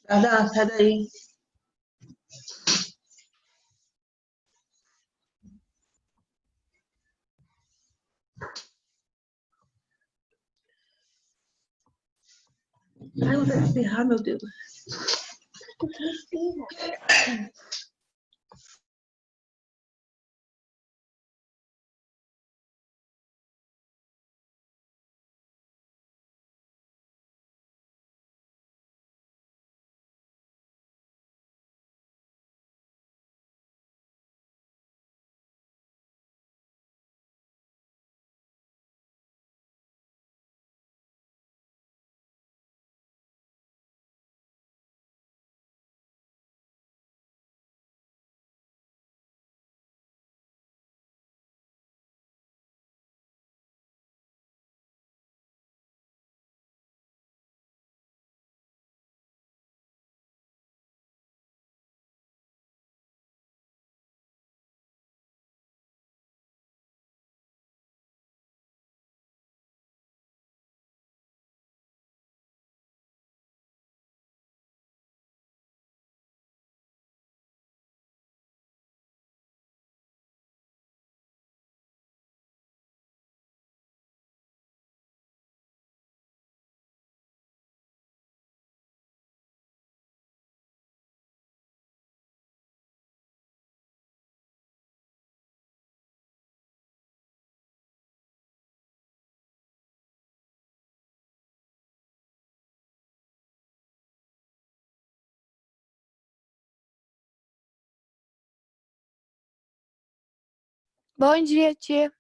Guarda, sai daí. Ai, eu vou espirrar, meu Deus. Bom dia, tia.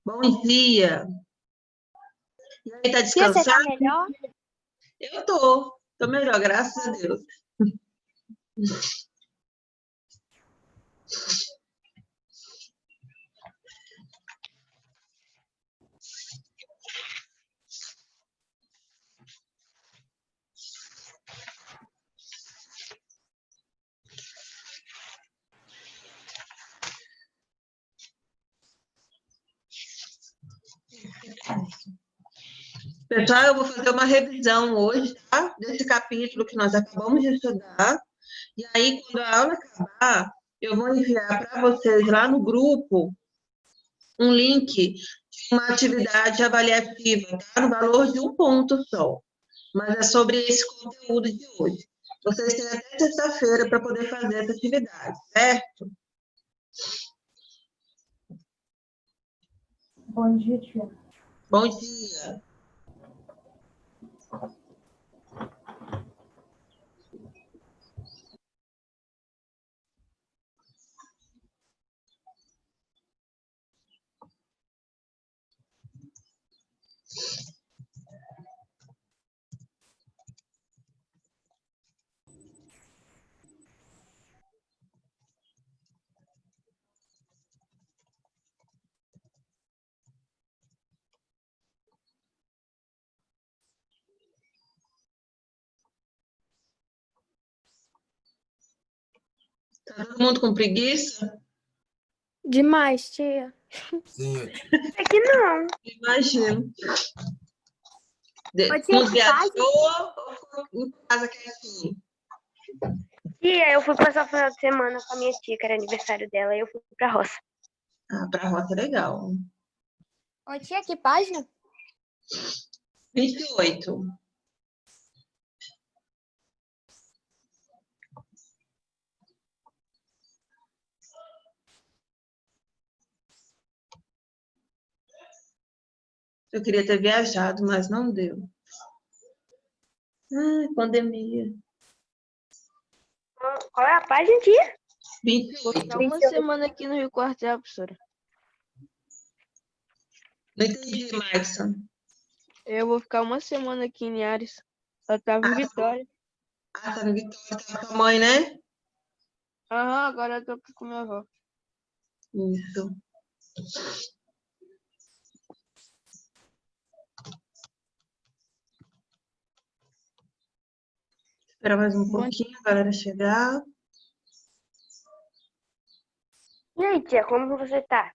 Bom dia. E aí, tá Tia, você tá descansado? melhor? Eu tô melhor, graças a Deus. Pessoal, eu vou fazer uma revisão hoje, tá? Desse capítulo que nós acabamos de estudar. E aí, quando a aula acabar, eu vou enviar para vocês lá no grupo um link de uma atividade avaliativa, tá? No valor de 1 ponto só. Mas é sobre esse conteúdo de hoje. Vocês têm até sexta-feira para poder fazer essa atividade, certo? Bom dia, tia. Bom dia. Tá todo mundo com preguiça? Demais, tia. Sim, tia. É que não. Imagino. Ô, tia, Não que viajou página? ou ficou em casa quietinho? Tia, eu fui passar o final de semana com a minha tia, que era aniversário dela, e eu fui pra roça. Ah, pra roça é legal. Ô, tia, que página? 28. Eu queria ter viajado, mas não deu. Ai, pandemia. Qual é a página, tia? 28. Vou ficar uma semana aqui no Rio Quartel, professora. Não entendi, Markson. Eu vou ficar uma semana aqui em Ares. Eu tava em Vitória. Ah, tá no Vitória, tá com a tua mãe, né? Aham, agora eu tô aqui com minha avó. Isso. Esperar mais um pouquinho a galera chegar. E aí, tia, como você tá?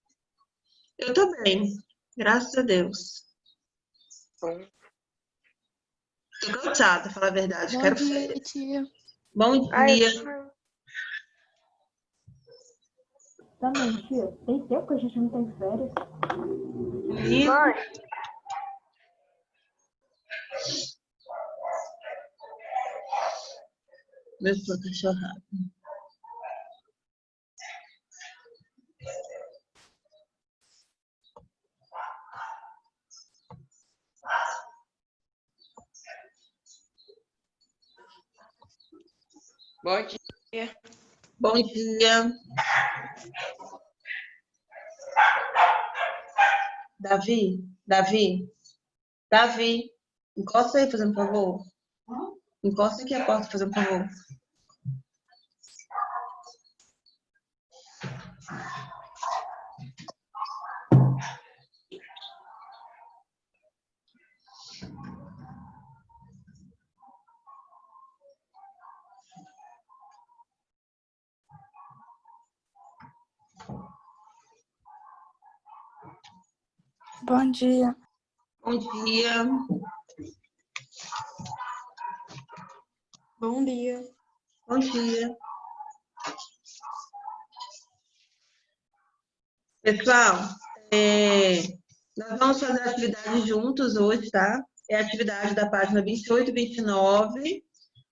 Eu tô bem, graças a Deus. Bom. Tô cansada, pra falar a verdade. Bom Quero dia, férias. tia. Bom Ai, dia. Também, tia. Tem tempo que a gente não tem férias. Menino. mãe, Meu sou cachorrada. Bom dia. Bom dia. Davi, encosta aí, fazendo favor. Encosta aqui a porta, fazendo favor. Bom dia. Bom dia. Bom dia. Bom dia. Pessoal, nós vamos fazer a atividade juntos hoje, tá? É a atividade da página 28 e 29,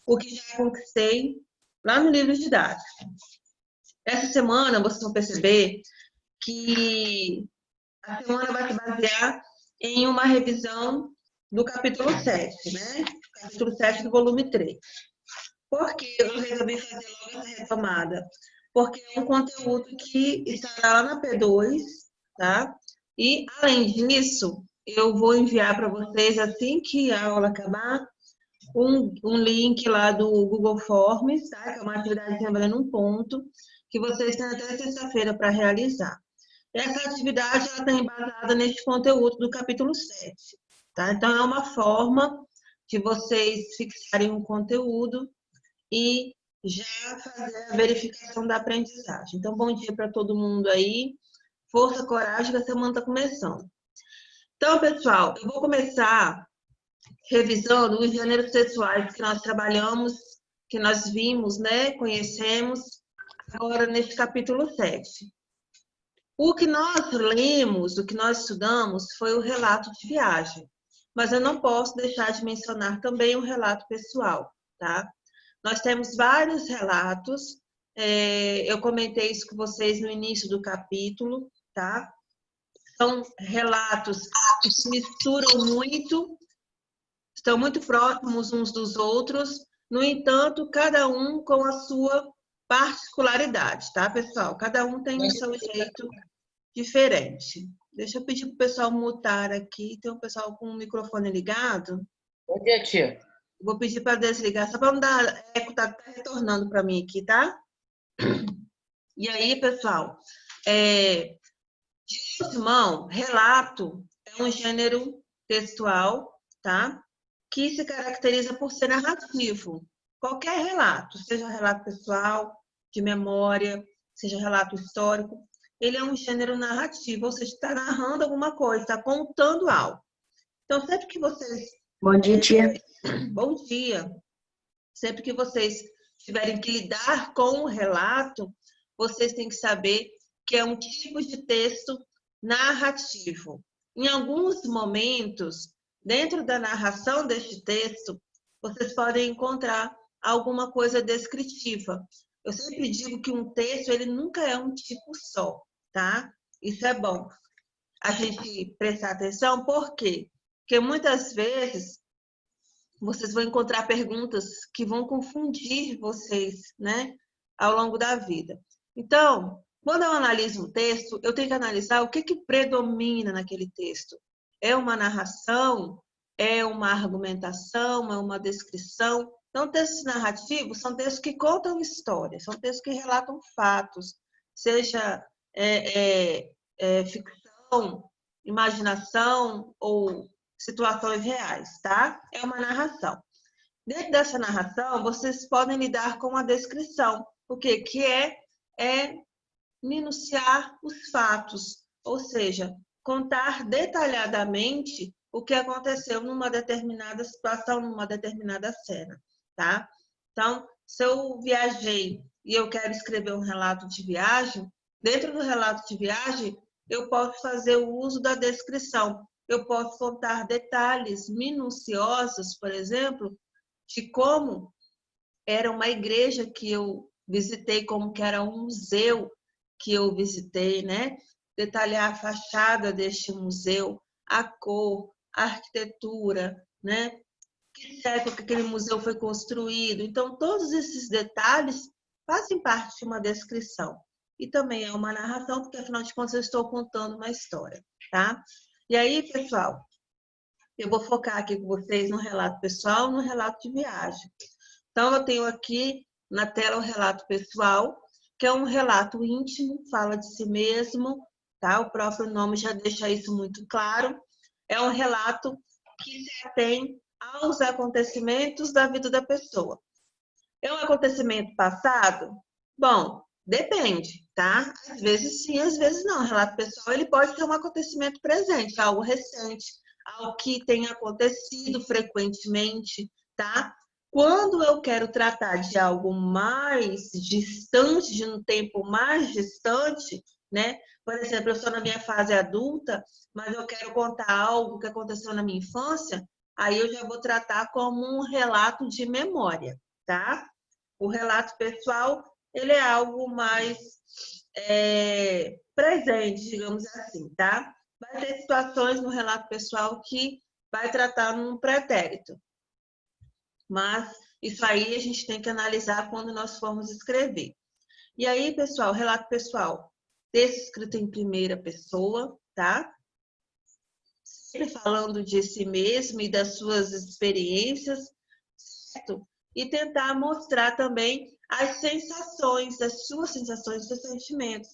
o que já conquistei lá no livro didático. Essa semana, vocês vão perceber que a semana vai se basear em uma revisão do capítulo 7, né? Capítulo 7 do volume 3. Por que eu resolvi fazer logo essa retomada? Porque é um conteúdo que estará lá na P2, tá? E, além disso, eu vou enviar para vocês, assim que a aula acabar, um link lá do Google Forms, tá? Que é uma atividade valendo um ponto, que vocês têm até sexta-feira para realizar. Essa atividade está embasada neste conteúdo do capítulo 7, tá? Então, é uma forma de vocês fixarem um conteúdo e já fazer a verificação da aprendizagem. Então, bom dia para todo mundo aí. Força, coragem, que a semana está começando. Então, pessoal, eu vou começar revisando os gêneros sexuais que nós trabalhamos, que nós vimos, né, conhecemos, agora neste capítulo 7. O que nós lemos, o que nós estudamos, foi o relato de viagem. Mas eu não posso deixar de mencionar também o relato pessoal, tá? Nós temos vários relatos, eu comentei isso com vocês no início do capítulo, tá? São relatos que se misturam muito, estão muito próximos uns dos outros, no entanto, cada um com a sua particularidade, tá, pessoal? Cada um tem o seu jeito diferente. Deixa eu pedir para o pessoal mutar aqui, tem um pessoal com o microfone ligado. Bom dia, tia. Vou pedir para desligar, só para não dar eco, tá retornando para mim aqui, tá? E aí, pessoal, de antemão, relato é um gênero textual, tá? Que se caracteriza por ser narrativo. Qualquer relato, seja relato pessoal, de memória, seja relato histórico, ele é um gênero narrativo, ou seja, está narrando alguma coisa, está contando algo. Então, sempre que vocês... Bom dia, tia. Bom dia. Sempre que vocês tiverem que lidar com o relato, vocês têm que saber que é um tipo de texto narrativo. Em alguns momentos, dentro da narração deste texto, vocês podem encontrar alguma coisa descritiva. Eu sempre digo que um texto, ele nunca é um tipo só, tá? Isso é bom a gente prestar atenção, por quê? Porque muitas vezes vocês vão encontrar perguntas que vão confundir vocês, né, ao longo da vida. Então, quando eu analiso um texto, eu tenho que analisar o que predomina naquele texto. É uma narração? é uma argumentação, é uma descrição. Então, textos narrativos são textos que contam histórias, são textos que relatam fatos, seja ficção, imaginação ou situações reais, tá? É uma narração. Dentro dessa narração, vocês podem lidar com a descrição, o que é minuciar os fatos, ou seja, contar detalhadamente o que aconteceu numa determinada situação, numa determinada cena, tá? Então, se eu viajei e eu quero escrever um relato de viagem, dentro do relato de viagem, eu posso fazer o uso da descrição. Eu posso contar detalhes minuciosos, por exemplo, de como era uma igreja que eu visitei, como que era um museu que eu visitei, né? Detalhar a fachada deste museu, a cor, a arquitetura, né? Que século que aquele museu foi construído. Então, todos esses detalhes fazem parte de uma descrição. E também é uma narração, porque afinal de contas eu estou contando uma história, tá? E aí, pessoal, eu vou focar aqui com vocês no relato pessoal, no relato de viagem. Então, eu tenho aqui na tela o relato pessoal, que é um relato íntimo, fala de si mesmo, tá? O próprio nome já deixa isso muito claro. É um relato que se atém aos acontecimentos da vida da pessoa. É um acontecimento passado? Bom, depende, tá? Às vezes sim, às vezes não. O relato pessoal ele pode ser um acontecimento presente, algo recente, algo que tenha acontecido frequentemente, tá? Quando eu quero tratar de algo mais distante, de um tempo mais distante, né? Por exemplo, eu estou na minha fase adulta, mas eu quero contar algo que aconteceu na minha infância, aí eu já vou tratar como um relato de memória, tá? O relato pessoal, ele é algo mais presente, digamos assim, tá? Vai ter situações no relato pessoal que vai tratar num pretérito. Mas isso aí a gente tem que analisar quando nós formos escrever. E aí, pessoal, relato pessoal, texto escrito em primeira pessoa, tá? Sempre falando de si mesmo e das suas experiências, certo? E tentar mostrar também as sensações, as suas sensações, os seus sentimentos.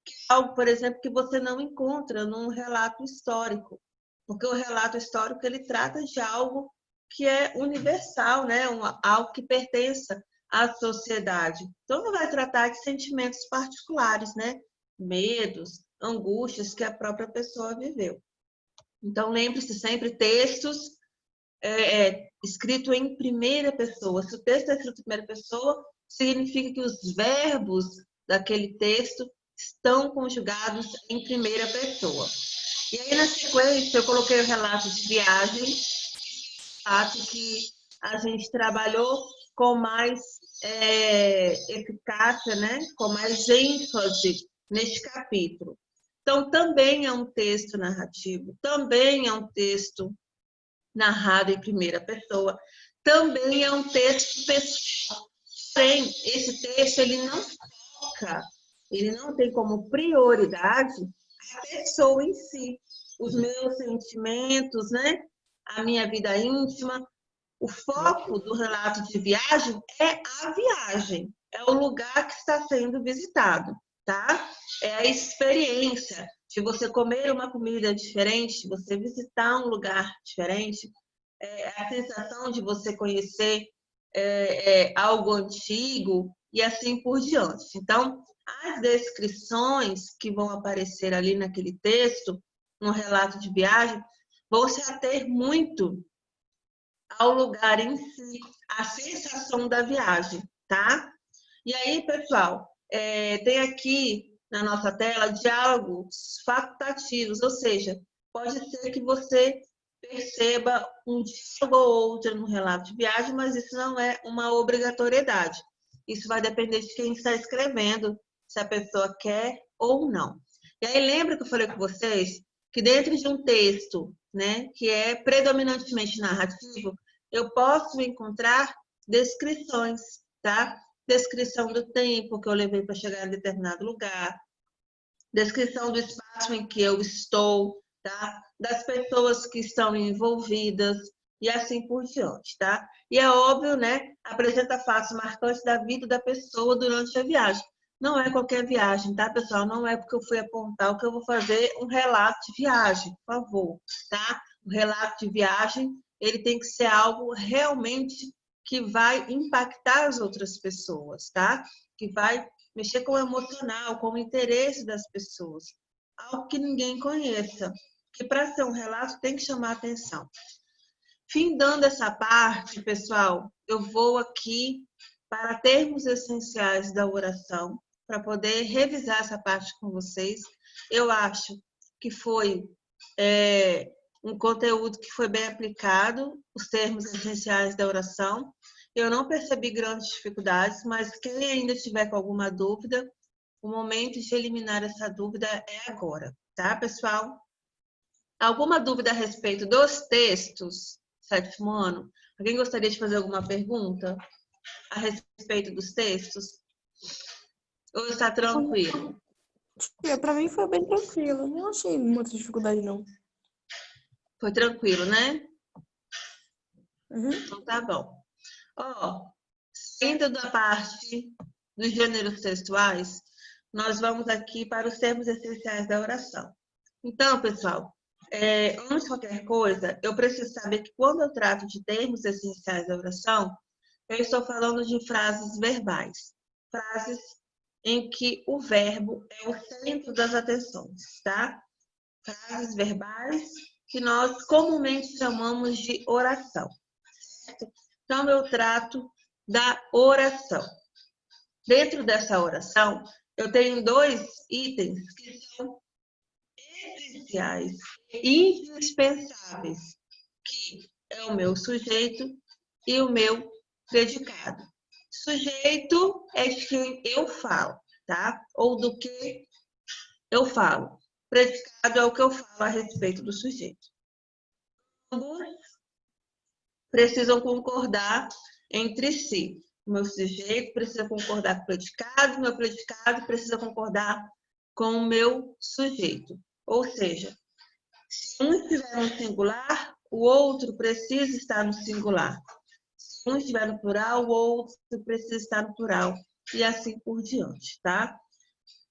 Que é algo, por exemplo, que você não encontra num relato histórico. Porque o relato histórico, ele trata de algo que é universal, né? Algo que pertença à sociedade. Então, não vai tratar de sentimentos particulares, né? Medos, angústias que a própria pessoa viveu. Então, lembre-se sempre, textos escrito em primeira pessoa. Se o texto é escrito em primeira pessoa, significa que os verbos daquele texto estão conjugados em primeira pessoa. E aí, na sequência, eu coloquei o relato de viagem, fato que a gente trabalhou com mais eficácia, né? Com mais ênfase neste capítulo. Então, também é um texto narrativo, também é um texto narrado em primeira pessoa, também é um texto pessoal. Porém, esse texto, ele não foca, ele não tem como prioridade a pessoa em si, os meus sentimentos, né? A minha vida íntima. O foco do relato de viagem é a viagem, é o lugar que está sendo visitado, tá? É a experiência de você comer uma comida diferente, você visitar um lugar diferente, é a sensação de você conhecer algo antigo e assim por diante. Então, as descrições que vão aparecer ali naquele texto, no relato de viagem, vão se ater muito ao lugar em si, a sensação da viagem, tá? E aí, pessoal, tem aqui na nossa tela diálogos facultativos, ou seja, pode ser que você perceba um diálogo ou outro no relato de viagem, mas isso não é uma obrigatoriedade. Isso vai depender de quem está escrevendo, se a pessoa quer ou não. E aí, lembra que eu falei com vocês que dentro de um texto, né, que é predominantemente narrativo, eu posso encontrar descrições, tá? Descrição do tempo que eu levei para chegar em determinado lugar, descrição do espaço em que eu estou, tá? Das pessoas que estão envolvidas e assim por diante, tá? E é óbvio, né? Apresenta fatos marcantes da vida da pessoa durante a viagem. Não é qualquer viagem, tá, pessoal? Não é porque eu fui apontar o que eu vou fazer um relato de viagem, por favor, tá? O relato de viagem, ele tem que ser algo realmente que vai impactar as outras pessoas, tá? Que vai mexer com o emocional, com o interesse das pessoas. Algo que ninguém conheça. Que para ser um relato tem que chamar atenção. Findando essa parte, pessoal, eu vou aqui para termos essenciais da oração, para poder revisar essa parte com vocês. Eu acho que foi um conteúdo que foi bem aplicado, os termos essenciais da oração. Eu não percebi grandes dificuldades, mas quem ainda tiver com alguma dúvida, o momento de eliminar essa dúvida é agora, tá, pessoal? Alguma dúvida a respeito dos textos, sétimo ano? Alguém gostaria de fazer alguma pergunta a respeito dos textos? Ou está tranquilo? Para mim foi bem tranquilo, não achei muita dificuldade, não. Foi tranquilo, né? Uhum. Então tá bom. Ó, saindo da parte dos gêneros textuais, nós vamos aqui para os termos essenciais da oração. Então, pessoal, antes de qualquer coisa, eu preciso saber que quando eu trato de termos essenciais da oração, eu estou falando de frases verbais. Frases em que o verbo é o centro das atenções, tá? Frases verbais que nós comumente chamamos de oração. Então, eu trato da oração. Dentro dessa oração, eu tenho dois itens que são essenciais, indispensáveis, que é o meu sujeito e o meu predicado. Sujeito é de quem eu falo, tá? Ou do que eu falo. Predicado é o que eu falo a respeito do sujeito. Ambos precisam concordar entre si. O meu sujeito precisa concordar com o meu predicado precisa concordar com o meu sujeito. Ou seja, se um estiver no singular, o outro precisa estar no singular. Se um estiver no plural, o outro precisa estar no plural. E assim por diante, tá?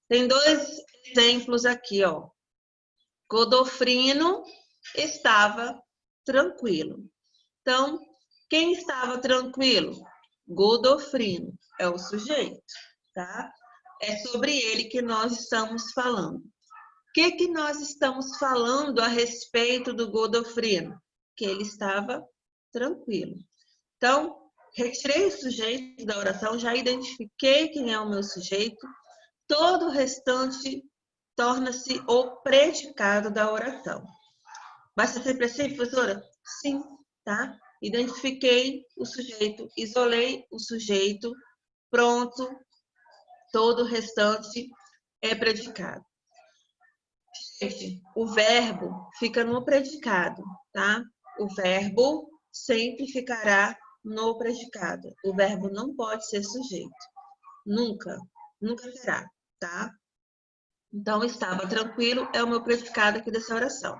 Tem dois exemplos aqui, ó. Godofrino estava tranquilo. Então, quem estava tranquilo? Godofrino é o sujeito, tá? É sobre ele que nós estamos falando. O que nós estamos falando a respeito do Godofrino? Que ele estava tranquilo. Então, retirei o sujeito da oração, já identifiquei quem é o meu sujeito, todo o restante torna-se o predicado da oração. Basta ser assim, professora? Sim, tá? Identifiquei o sujeito, isolei o sujeito, pronto, todo o restante é predicado. Gente, o verbo fica no predicado, tá? O verbo sempre ficará no predicado. O verbo não pode ser sujeito. Nunca, nunca será, tá? Então, estava tranquilo é o meu predicado aqui dessa oração.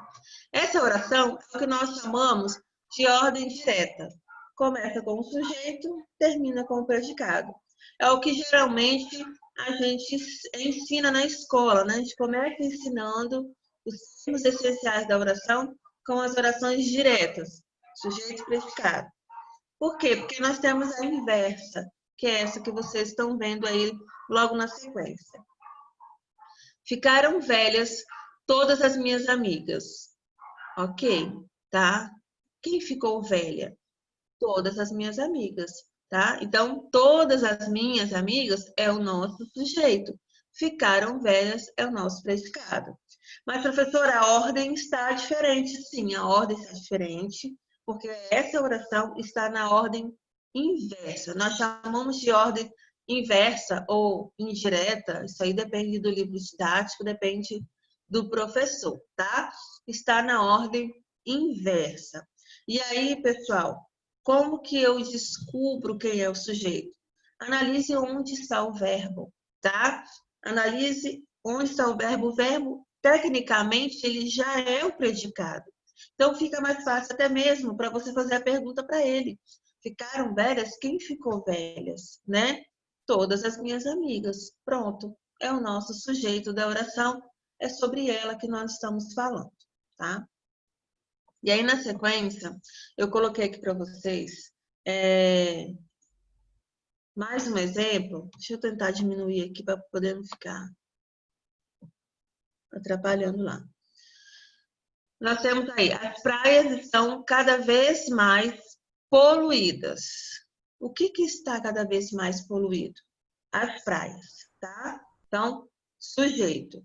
Essa oração é o que nós chamamos de ordem direta. Começa com o sujeito, termina com o predicado. É o que geralmente a gente ensina na escola, né? A gente começa ensinando os termos essenciais da oração com as orações diretas, sujeito e predicado. Por quê? Porque nós temos a inversa, que é essa que vocês estão vendo aí logo na sequência. Ficaram velhas todas as minhas amigas. Ok, tá? Quem ficou velha? Todas as minhas amigas, tá? Então, todas as minhas amigas é o nosso sujeito. Ficaram velhas é o nosso predicado. Mas, professora, a ordem está diferente. Sim, a ordem está diferente, porque essa oração está na ordem inversa. Nós chamamos de ordem inversa ou indireta, isso aí depende do livro didático, depende do professor, tá? Está na ordem inversa. E aí, pessoal, como que eu descubro quem é o sujeito? Analise onde está o verbo, tá? Analise onde está o verbo. O verbo tecnicamente, ele já é o predicado. Então, fica mais fácil até mesmo para você fazer a pergunta para ele. Ficaram velhas? Quem ficou velhas, né? Todas as minhas amigas. Pronto. É o nosso sujeito da oração. É sobre ela que nós estamos falando, tá? E aí, na sequência, eu coloquei aqui para vocês mais um exemplo. Deixa eu tentar diminuir aqui para poder não ficar atrapalhando lá. Nós temos aí, as praias estão cada vez mais poluídas. O que está cada vez mais poluído? As praias, tá? Então, sujeito.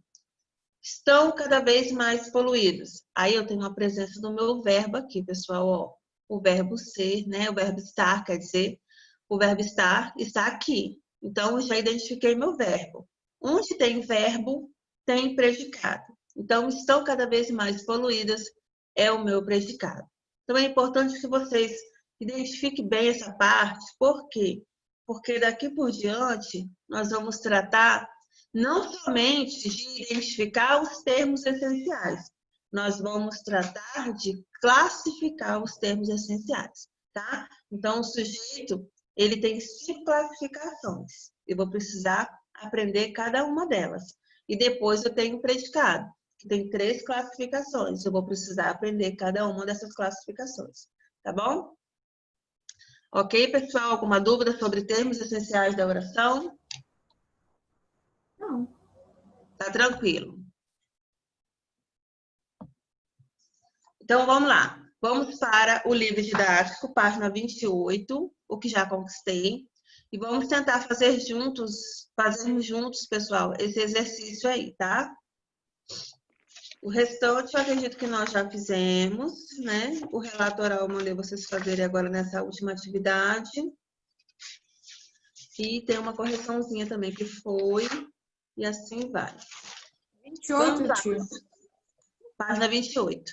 Estão cada vez mais poluídos. Aí eu tenho a presença do meu verbo aqui, pessoal, ó. O verbo ser, né? O verbo estar, quer dizer, o verbo estar está aqui. Então, eu já identifiquei meu verbo. Onde tem verbo, tem predicado. Então, estão cada vez mais poluídas é o meu predicado. Então, é importante que vocês identifiquem bem essa parte. Por quê? Porque daqui por diante, nós vamos tratar não somente de identificar os termos essenciais, nós vamos tratar de classificar os termos essenciais, tá? Então, o sujeito, ele tem 5 classificações. Eu vou precisar aprender cada uma delas. E depois eu tenho o predicado, que tem 3 classificações. Eu vou precisar aprender cada uma dessas classificações. Tá bom? Ok, pessoal? Alguma dúvida sobre termos essenciais da oração? Não. Tá tranquilo. Então, vamos lá. Vamos para o livro didático, página 28, o que já conquistei. E vamos tentar fazermos juntos, pessoal, esse exercício aí, tá? O restante eu acredito que nós já fizemos, né? O relato oral eu mandei vocês fazerem agora nessa última atividade. E tem uma correçãozinha também que foi, e assim vai. 28, tio. Página 28.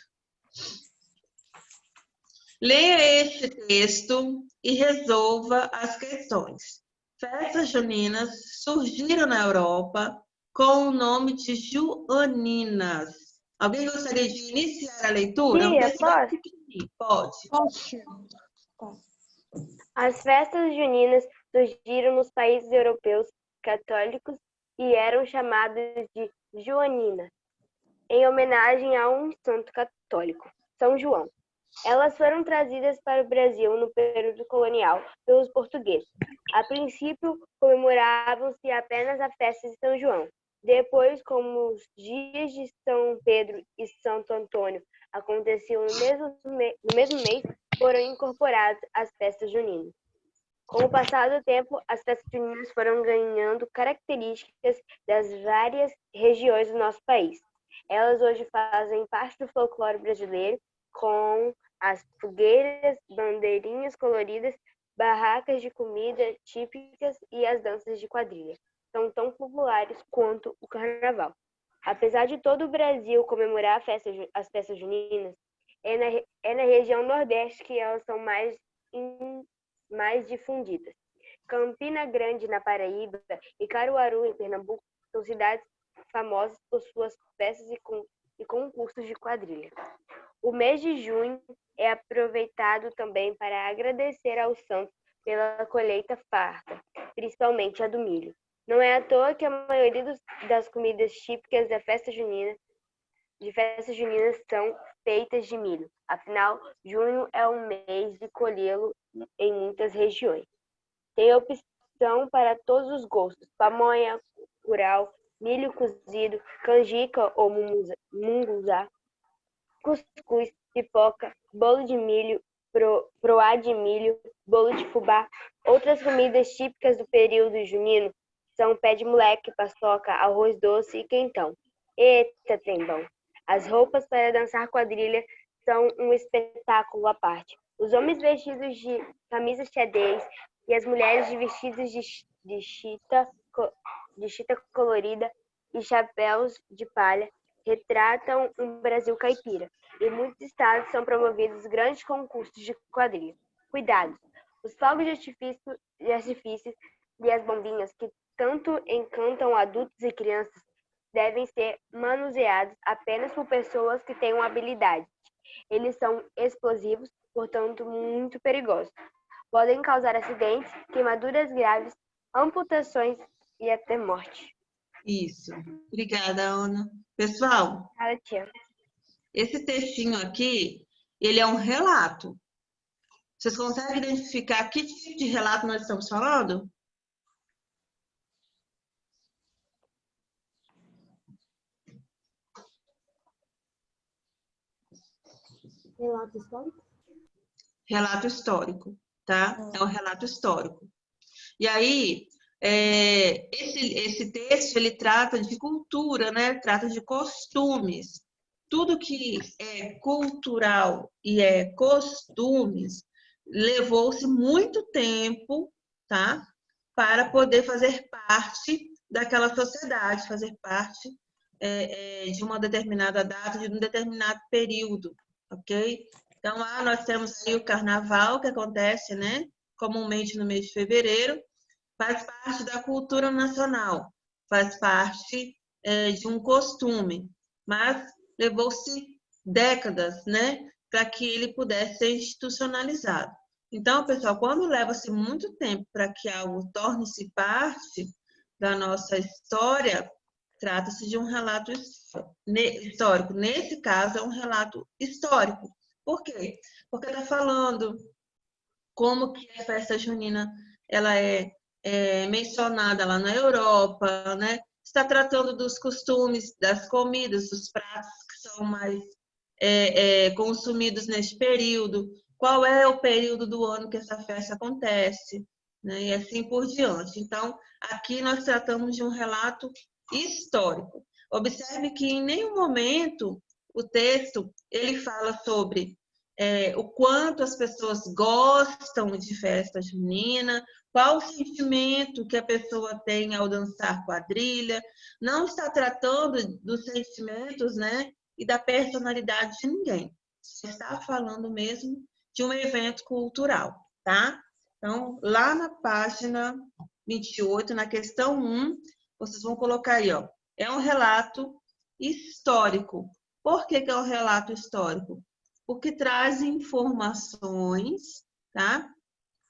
Leia este texto e resolva as questões. Festas juninas surgiram na Europa com o nome de joaninas. Alguém gostaria de iniciar a leitura? Tia, texto bem posso? pequenininho. Pode. Poxa. As festas juninas surgiram nos países europeus católicos e eram chamadas de joaninas, em homenagem a um santo católico, São João. Elas foram trazidas para o Brasil no período colonial pelos portugueses. A princípio, comemoravam-se apenas a festa de São João. Depois, como os dias de São Pedro e Santo Antônio aconteciam no mesmo mês, foram incorporadas as festas juninas. Com o passar do tempo, as festas juninas foram ganhando características das várias regiões do nosso país. Elas hoje fazem parte do folclore brasileiro, com as fogueiras, bandeirinhas coloridas, barracas de comida típicas e as danças de quadrilha. São tão populares quanto o carnaval. Apesar de todo o Brasil comemorar as festas juninas, é na região Nordeste que elas são mais difundidas. Campina Grande, na Paraíba, e Caruaru, em Pernambuco, são cidades famosas por suas festas e concursos de quadrilha. O mês de junho é aproveitado também para agradecer aos santos pela colheita farta, principalmente a do milho. Não é à toa que a maioria das comidas típicas de festas juninas são feitas de milho. Afinal, junho é um mês de colhê-lo em muitas regiões. Tem opção para todos os gostos: pamonha, curau, milho cozido, canjica ou munguzá, cuscuz, pipoca, bolo de milho, proá de milho, bolo de fubá. Outras comidas típicas do período junino são pé de moleque, paçoca, arroz doce e quentão. Eita, trem bom! As roupas para dançar quadrilha são um espetáculo à parte. Os homens vestidos de camisas xadrez e as mulheres de vestidos de chita colorida e chapéus de palha retratam um Brasil caipira. Em muitos estados são promovidos grandes concursos de quadrilha. Cuidado! Os fogos de artifício e as bombinhas que tanto encantam adultos e crianças devem ser manuseados apenas por pessoas que tenham habilidade. Eles são explosivos, portanto, muito perigosos. Podem causar acidentes, queimaduras graves, amputações e até morte. Isso. Obrigada, Ana. Pessoal, Fala, tia. esse textinho aqui, ele é um relato. Vocês conseguem identificar que tipo de relato nós estamos falando? Relato histórico? Relato histórico, tá? É um relato histórico. E aí, esse texto, ele trata de cultura, né? Trata de costumes. Tudo que é cultural e é costumes, levou-se muito tempo, tá? Para poder fazer parte daquela sociedade, fazer parte de uma determinada data, de um determinado período, ok? Então, lá nós temos aí o carnaval, que acontece, né? Comumente no mês de fevereiro, faz parte da cultura nacional, faz parte de um costume, mas levou-se décadas, né, para que ele pudesse ser institucionalizado. Então, pessoal, quando leva-se muito tempo para que algo torne-se parte da nossa história, trata-se de um relato histórico. Nesse caso, é um relato histórico. Por quê? Porque está falando como que a festa junina ela é mencionada lá na Europa, né? Está tratando dos costumes, das comidas, dos pratos que são mais consumidos neste período, qual é o período do ano que essa festa acontece, né? E assim por diante. Então, aqui nós tratamos de um relato histórico. Observe que em nenhum momento o texto ele fala sobre o quanto as pessoas gostam de festa junina, qual o sentimento que a pessoa tem ao dançar quadrilha, não está tratando dos sentimentos, né, e da personalidade de ninguém. Está falando mesmo de um evento cultural, tá? Então, lá na página 28, na questão 1, vocês vão colocar aí, ó, é um relato histórico. Por que é um relato histórico? Porque traz informações, tá?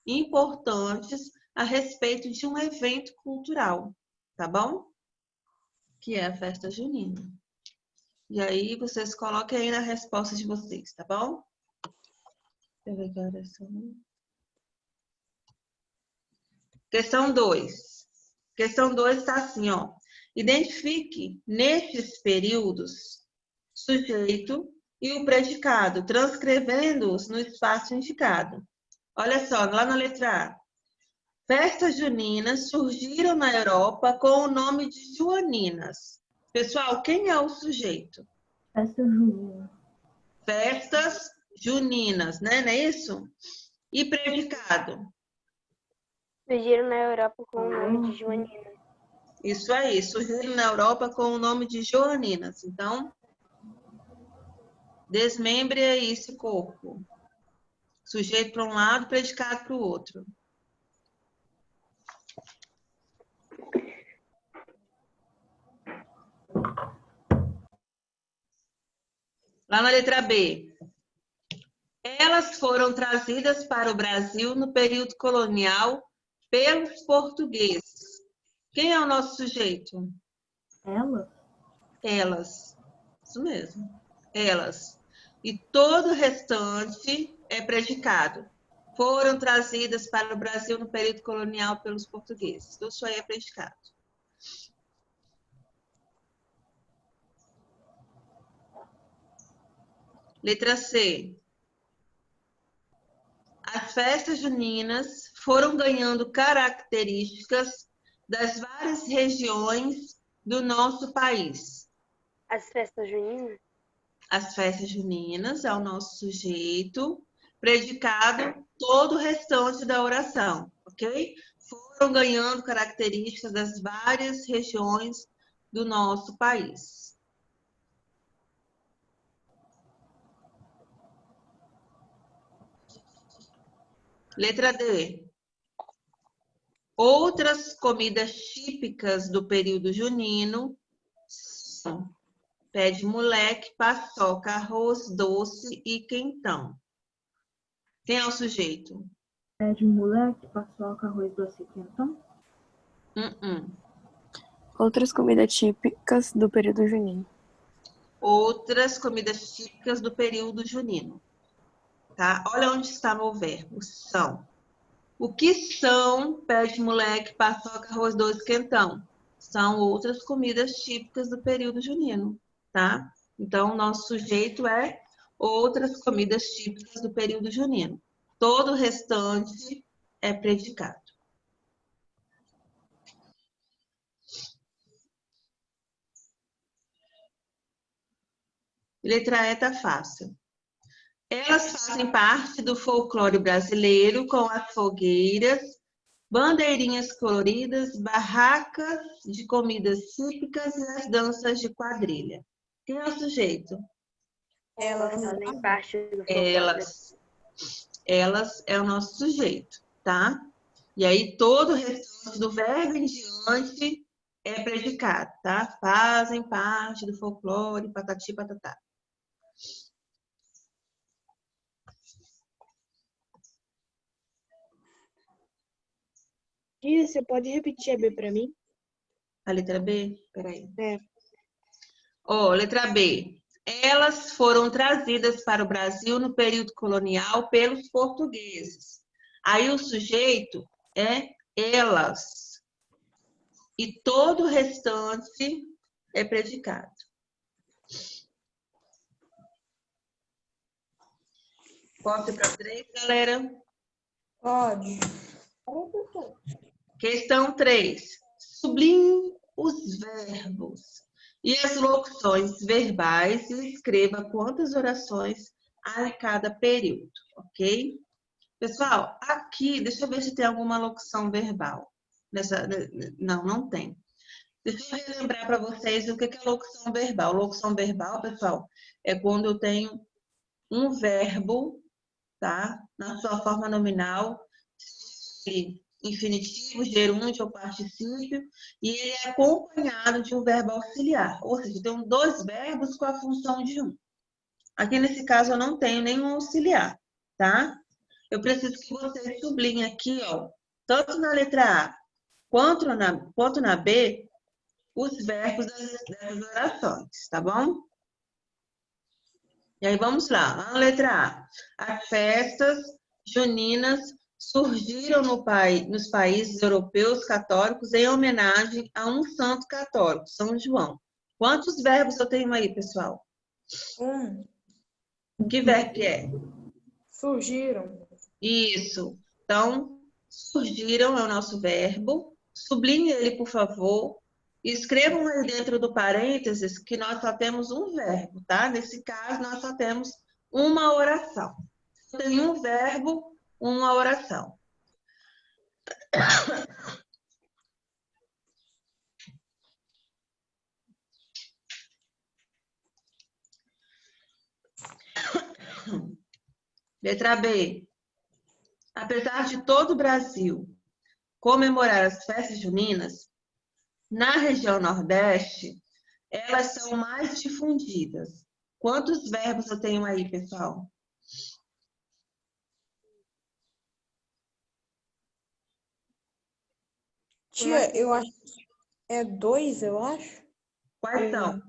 Importantes a respeito de um evento cultural, tá bom? Que é a festa junina. E aí, vocês coloquem aí na resposta de vocês, tá bom? Deixa eu ver que horas são. Questão 2. Questão 2 está assim, ó. Identifique nestes períodos sujeito e o predicado, transcrevendo-os no espaço indicado. Olha só, lá na letra A. Festas juninas surgiram na Europa com o nome de joaninas. Pessoal, quem é o sujeito? Festa junina. Festas juninas, né? Não é isso? E predicado? Surgiram na Europa com o nome de Joanina. Isso aí, surgiram na Europa com o nome de joaninas. Então, desmembre aí esse corpo. Sujeito para um lado, predicado para o outro. Lá na letra B. Elas foram trazidas para o Brasil no período colonial pelos portugueses. Quem é o nosso sujeito? Ela? Elas. Isso mesmo. Elas. E todo o restante é predicado. Foram trazidas para o Brasil no período colonial pelos portugueses. Tudo isso aí é predicado. Letra C. As festas juninas foram ganhando características das várias regiões do nosso país. As festas juninas? As festas juninas é o nosso sujeito, predicado todo o restante da oração, ok? Foram ganhando características das várias regiões do nosso país. Letra D. Outras comidas típicas do período junino Pé de moleque, paçoca, arroz doce e quentão. Quem é o sujeito? Pé de moleque, paçoca, arroz doce e quentão. Outras comidas típicas do período junino. Outras comidas típicas do período junino. Tá? Olha onde está no verbo. São. O que são pé de moleque, paçoca, arroz doce e quentão? São outras comidas típicas do período junino. Tá? Então, nosso sujeito é outras comidas típicas do período junino. Todo o restante é predicado. Letra E tá fácil. Elas fazem parte do folclore brasileiro com as fogueiras, bandeirinhas coloridas, barracas de comidas típicas e as danças de quadrilha. Quem é o sujeito? Elas. Fazem parte do folclore. Elas é o nosso sujeito, tá? E aí todo o restante do verbo em diante é predicado, tá? Fazem parte do folclore, patati patatá. Tia, você pode repetir a B pra mim? A letra B? Peraí. É. Letra B. Elas foram trazidas para o Brasil no período colonial pelos portugueses. Aí o sujeito é elas. E todo o restante é predicado. Posso ir para 3, galera? Pode. Questão 3. Sublinhe os verbos e as locuções verbais e escreva quantas orações há em cada período, ok? Pessoal, aqui, deixa eu ver se tem alguma locução verbal. Não, não tem. Deixa eu relembrar para vocês o que é locução verbal. Locução verbal, pessoal, é quando eu tenho um verbo, tá? Na sua forma nominal, infinitivo, gerúndio ou particípio, e ele é acompanhado de um verbo auxiliar. Ou seja, tem dois verbos com a função de um. Aqui nesse caso eu não tenho nenhum auxiliar, tá? Eu preciso que vocês sublinhem aqui, ó, tanto na letra A quanto na B, os verbos das orações, tá bom? E aí vamos lá, na letra A. As festas juninas surgiram nos países europeus católicos em homenagem a um santo católico, São João. Quantos verbos eu tenho aí, pessoal? Que verbo que é? Surgiram. Isso. Então, surgiram é o nosso verbo. Sublinhe ele, por favor. Escrevam aí dentro do parênteses que nós só temos um verbo, tá? Nesse caso, nós só temos uma oração. Tem um verbo, uma oração. Letra B. Apesar de todo o Brasil comemorar as festas juninas, na região Nordeste, elas são mais difundidas. Quantos verbos eu tenho aí, pessoal? Tia, eu acho que é 2, eu acho. Quais são?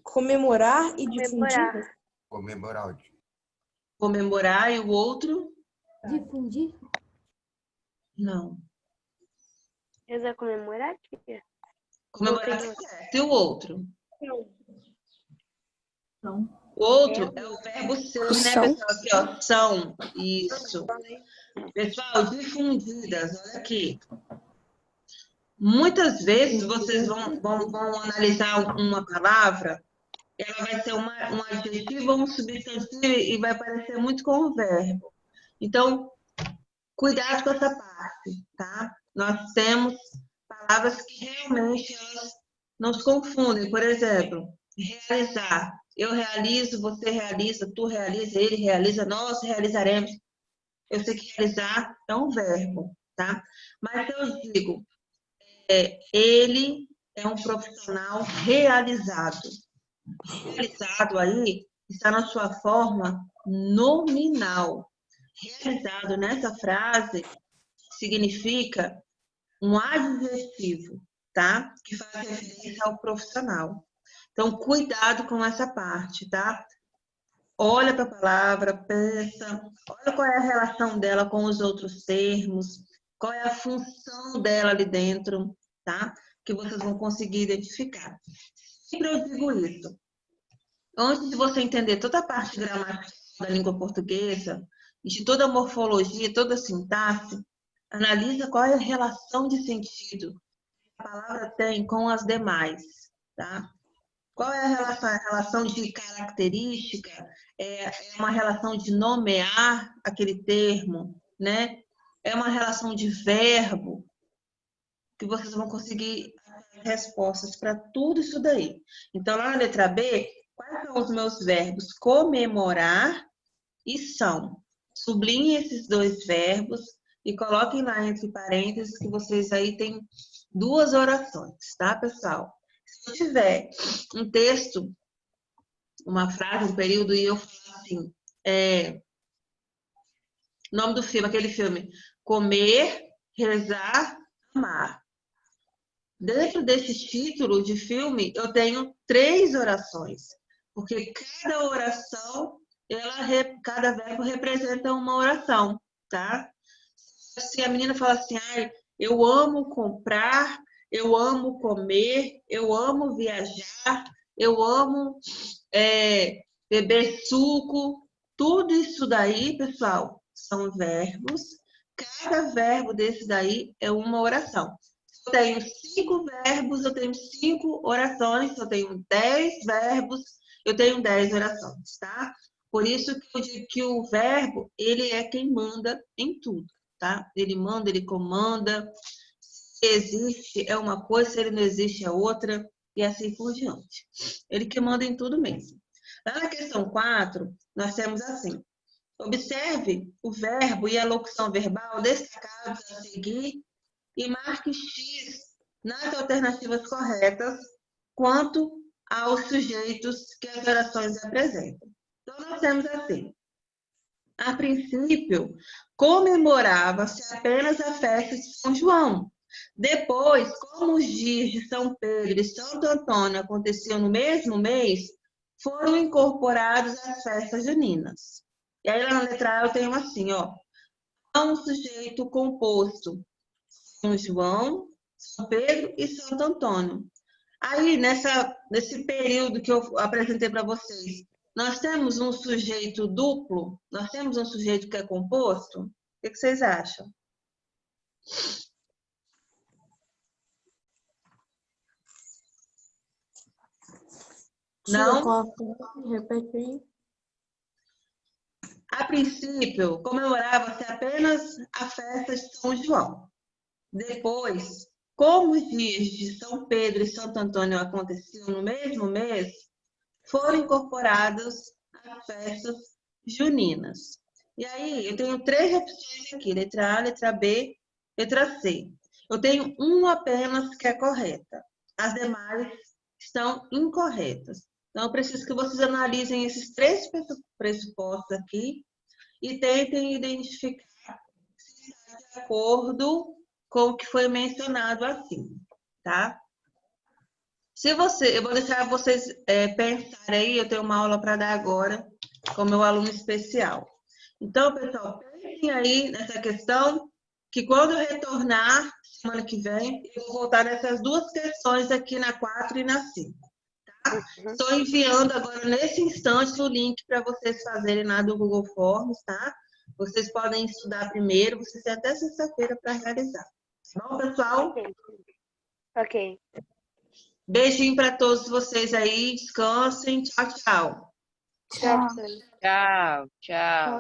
Comemorar e difundir. Comemorar. Comemorar e o outro? Difundir? Não. Reza comemorativa? Comemorar é certo. E o outro? Não. O outro é o verbo ser, né, pessoal? Aqui, ó, são. Isso. Pessoal, difundidas, olha aqui. Muitas vezes vocês vão analisar uma palavra, ela vai ser um adjetivo ou um substantivo e vai parecer muito com o verbo. Então, cuidado com essa parte, tá? Nós temos palavras que realmente elas nos confundem. Por exemplo, realizar. Eu realizo, você realiza, tu realiza, ele realiza, nós realizaremos. Eu sei que realizar é um verbo, tá? Mas se eu digo, ele é um profissional realizado. Realizado aí está na sua forma nominal. Realizado nessa frase significa um adjetivo, tá? Que faz referência ao profissional. Então, cuidado com essa parte, tá? Olha para a palavra, pensa, olha qual é a relação dela com os outros termos, qual é a função dela ali dentro, tá? Que vocês vão conseguir identificar. Sempre eu digo isso. Antes de você entender toda a parte gramatical da língua portuguesa, de toda a morfologia, toda a sintaxe, analisa qual é a relação de sentido que a palavra tem com as demais, tá? Qual é a relação? A relação de característica? É uma relação de nomear aquele termo, né? É uma relação de verbo, que vocês vão conseguir respostas para tudo isso daí. Então, lá na letra B, quais são os meus verbos? Comemorar e são. Sublinhem esses dois verbos e coloquem lá entre parênteses que vocês aí têm duas orações, tá, pessoal? Se eu tiver um texto, uma frase, um período, e eu falar assim, nome do filme, aquele filme, Comer, Rezar, Amar. Dentro desse título de filme, eu tenho 3 orações, porque cada oração, cada verbo representa uma oração, tá? Se a menina fala assim, ai, eu amo comprar, eu amo comer, eu amo viajar, eu amo beber suco, tudo isso daí, pessoal, são verbos. Cada verbo desse daí é uma oração. Se eu tenho 5 verbos, eu tenho 5 orações. Se eu tenho 10 verbos, eu tenho 10 orações, tá? Por isso que eu digo que o verbo, ele é quem manda em tudo, tá? Ele manda, ele comanda. Se existe é uma coisa, se ele não existe é outra, e assim por diante. Ele que manda em tudo mesmo. Lá na questão 4, nós temos assim: observe o verbo e a locução verbal destacados a seguir e marque X nas alternativas corretas quanto aos sujeitos que as orações apresentam. Então, nós temos assim: a princípio, comemorava-se apenas a festa de São João. Depois, como os dias de São Pedro e Santo Antônio aconteciam no mesmo mês, foram incorporados às festas juninas. E aí, lá na letra A, eu tenho assim, ó. Há um sujeito composto: São João, São Pedro e Santo Antônio. Aí, nesse período que eu apresentei para vocês, nós temos um sujeito duplo? Nós temos um sujeito que é composto? O que vocês acham? Não? Repete aí. A princípio, comemorava-se apenas a festa de São João. Depois, como os dias de São Pedro e Santo Antônio aconteciam no mesmo mês, foram incorporados às festas juninas. E aí, eu tenho 3 opções aqui: letra A, letra B, letra C. Eu tenho uma apenas que é correta. As demais estão incorretas. Então, eu preciso que vocês analisem esses 3 pressupostos aqui e tentem identificar se está de acordo com o que foi mencionado acima, tá? Eu vou deixar vocês pensarem aí, eu tenho uma aula para dar agora com meu aluno especial. Então, pessoal, pensem aí nessa questão, que quando eu retornar, semana que vem, eu vou voltar nessas 2 questões aqui na 4 e na 5. Tá? Estou enviando agora, nesse instante, o link para vocês fazerem lá do Google Forms, tá? Vocês podem estudar primeiro, vocês têm até sexta-feira para realizar. Tá bom, pessoal? Ok. Beijinho para todos vocês aí. Descansem. Tchau, tchau. Tchau, professora. Tchau, tchau.